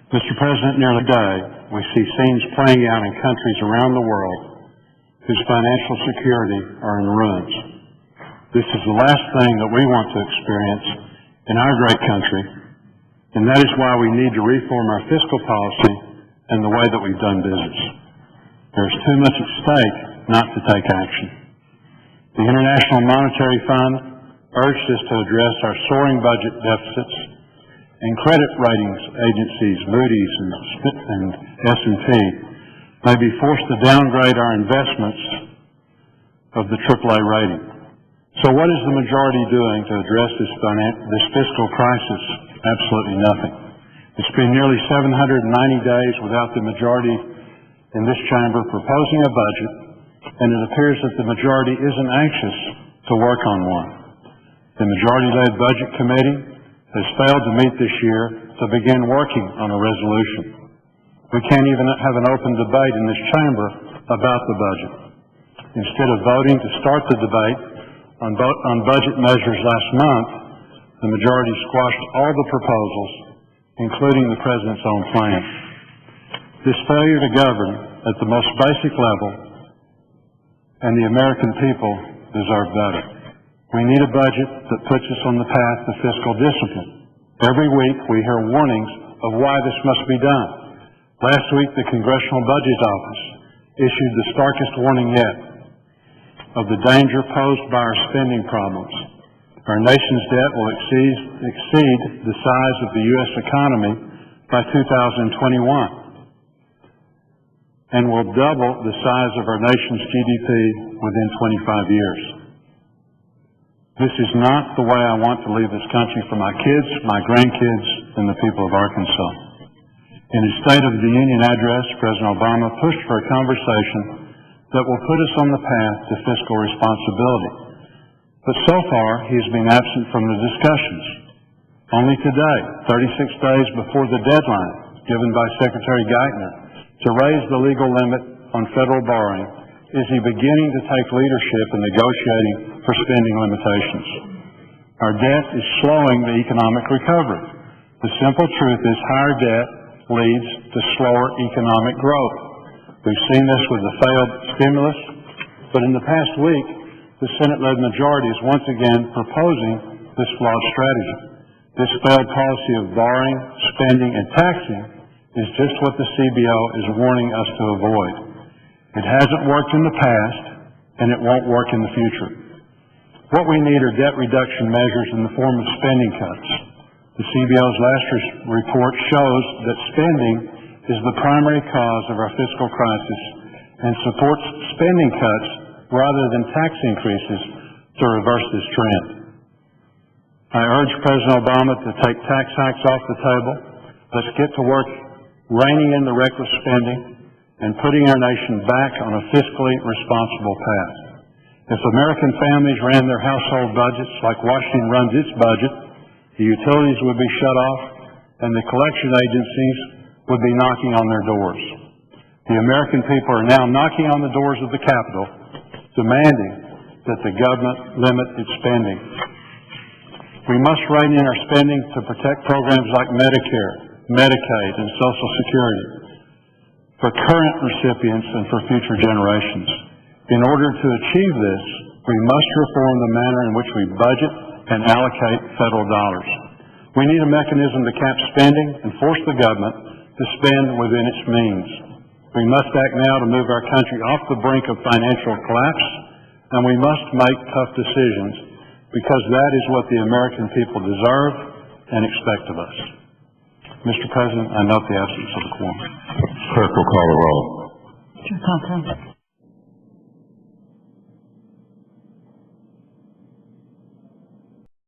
Mr. President, nearly every day we see scenes playing out in countries around the world whose financial security are in ruins. This is the last thing that we want to experience in our great country, and that is why we need to reform our fiscal policy and the way that we've done business. There's too much at stake not to take action. The International Monetary Fund urged us to address our soaring budget deficits, and credit ratings agencies, Moody's and S&P, may be forced to downgrade our investments of the AAA rating. So what is the majority doing to address this fiscal crisis? Absolutely nothing. It's been nearly 790 days without the majority in this chamber proposing a budget, and it appears that the majority isn't anxious to work on one. The majority-led Budget Committee has failed to meet this year to begin working on a resolution. We can't even have an open debate in this chamber about the budget. Instead of voting to start the debate on budget measures last month, the majority squashed all the proposals, including the President's own plan. This failure to govern at the most basic level, and the American people deserve better. We need a budget that puts us on the path to fiscal discipline. Every week we hear warnings of why this must be done. Last week the Congressional Budget Office issued the starkest warning yet of the danger posed by our spending problems. Our nation's debt will exceed the size of the U.S. economy by 2021 and will double the size of our nation's GDP within 25 years. This is not the way I want to leave this country for my kids, my grandkids, and the people of Arkansas. In his State of the Union address, President Obama pushed for a conversation that will put us on the path to fiscal responsibility. But so far, he has been absent from the discussions. Only today, 36 days before the deadline given by Secretary Geithner to raise the legal limit on federal borrowing, is he beginning to take leadership in negotiating for spending limitations. Our debt is slowing the economic recovery. The simple truth is higher debt leads to slower economic growth. We've seen this with the failed stimulus, but in the past week, the Senate-led majority is once again proposing this flawed strategy. This failed policy of borrowing, spending, and taxing is just what the CBO is warning us to avoid. It hasn't worked in the past, and it won't work in the future. What we need are debt reduction measures in the form of spending cuts. The CBO's last report shows that spending is the primary cause of our fiscal crisis and supports spending cuts rather than tax increases to reverse this trend. I urge President Obama to take tax hikes off the table. Let's get to work reining in the reckless spending and putting our nation back on a fiscally responsible path. If American families ran their household budgets like Washington runs its budget, the utilities would be shut off and the collection agencies would be knocking on their doors. The American people are now knocking on the doors of the Capitol, demanding that the government limit its spending. We must rein in our spending to protect programs like Medicare, Medicaid, and Social Security for current recipients and for future generations. In order to achieve this, we must reform the manner in which we budget and allocate federal dollars. We need a mechanism to cap spending and force the government to spend within its means. We must act now to move our country off the brink of financial collapse, and we must make tough decisions because that is what the American people deserve and expect of us. Mr. President, I note the absence of a quorum. Clerk will call the roll. Mr. Cochran.